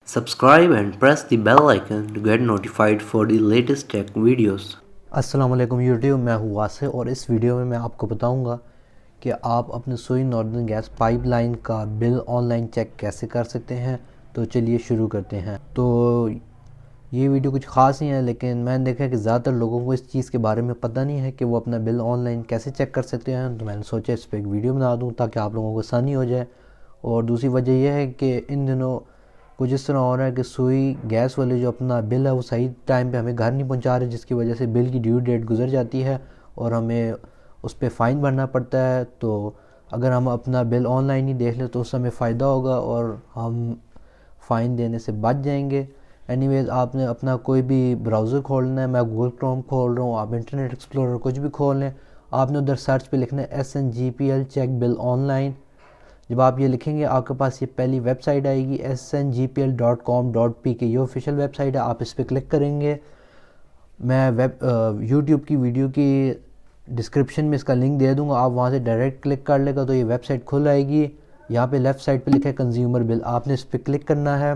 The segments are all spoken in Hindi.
Subscribe and press the bell icon to get notified for the latest tech videos. अस्सलाम वालेकुम यूट्यूब, मैं हूँ वासे और इस वीडियो में मैं आपको बताऊंगा कि आप अपने सुई नॉर्दर्न गैस पाइपलाइन का बिल ऑनलाइन चेक कैसे कर सकते हैं। तो चलिए शुरू करते हैं। तो ये वीडियो कुछ ख़ास नहीं है, लेकिन मैंने देखा है कि ज़्यादातर लोगों को इस चीज़ के बारे में पता नहीं है कि वो अपना बिल ऑनलाइन कैसे चेक कर सकते हैं। तो मैंने सोचा इस पर एक वीडियो बना दूँ ताकि आप लोगों को आसानी हो जाए। और दूसरी वजह यह है कि इन दिनों कुछ इस तरह हो रहा है कि सुई गैस वाले जो अपना बिल है वो सही टाइम पे हमें घर नहीं पहुंचा रहे, जिसकी वजह से बिल की ड्यू डेट गुजर जाती है और हमें उस पर फ़ाइन भरना पड़ता है। तो अगर हम अपना बिल ऑनलाइन ही देख लें तो उससे हमें फ़ायदा होगा और हम फ़ाइन देने से बच जाएंगे। एनीवेज़, आपने अपना कोई भी ब्राउज़र खोलना है, मैं गूगल क्रोम खोल रहा हूँ, आप इंटरनेट एक्सप्लोरर कुछ भी खोल लें, आपने उधर सर्च पे लिखना है SNGPL चेक बिल ऑनलाइन। जब आप ये लिखेंगे आपके पास ये पहली वेबसाइट आएगी SNGPL.com.pk, ये ऑफिशियल वेबसाइट है। आप इस पर क्लिक करेंगे। मैं यूट्यूब की वीडियो की डिस्क्रिप्शन में इसका लिंक दे दूंगा, आप वहाँ से डायरेक्ट क्लिक कर लेगा तो ये वेबसाइट खुल आएगी। यहाँ पे लेफ़्ट साइड पे लिखा है कंज्यूमर बिल, आपने इस पर क्लिक करना है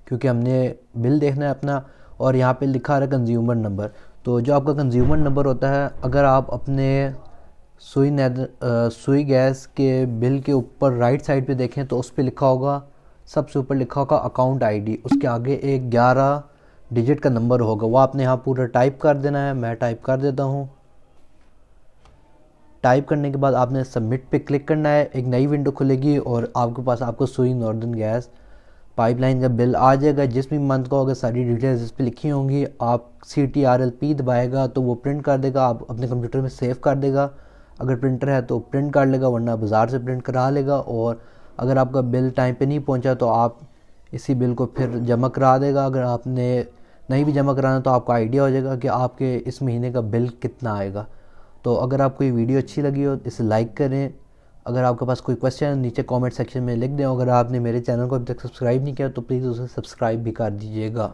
क्योंकि हमने बिल देखना है अपना। और यहाँ पे लिखा है कंज्यूमर नंबर। तो जो आपका कंज्यूमर नंबर होता है, अगर आप अपने सुई गैस के बिल के ऊपर राइट साइड पे देखें तो उस पर लिखा होगा, सबसे ऊपर लिखा होगा अकाउंट आईडी, उसके आगे एक 11 डिजिट का नंबर होगा, वो आपने यहाँ पूरा टाइप कर देना है। मैं टाइप कर देता हूँ। टाइप करने के बाद आपने सबमिट पे क्लिक करना है। एक नई विंडो खुलेगी और आपके पास आपको सुई नॉर्दर्न गैस पाइपलाइन का बिल आ जाएगा। जिस भी मंथ का होगा सारी डिटेल्स इस पर लिखी होंगी। आप CTRL-P दबाएगा तो वो प्रिंट कर देगा, आप अपने कंप्यूटर में सेव कर देगा। अगर प्रिंटर है तो प्रिंट कर लेगा, वरना बाज़ार से प्रिंट करा लेगा। और अगर आपका बिल टाइम पे नहीं पहुंचा तो आप इसी बिल को फिर जमा करा देगा। अगर आपने नहीं भी जमा कराना तो आपको आइडिया हो जाएगा कि आपके इस महीने का बिल कितना आएगा। तो अगर आपको ये वीडियो अच्छी लगी हो इसे लाइक करें। अगर आपके पास कोई क्वेश्चन है नीचे कमेंट सेक्शन में लिख दें। अगर आपने मेरे चैनल को अभी तक सब्सक्राइब नहीं किया तो प्लीज़ उसे सब्सक्राइब भी कर दीजिएगा।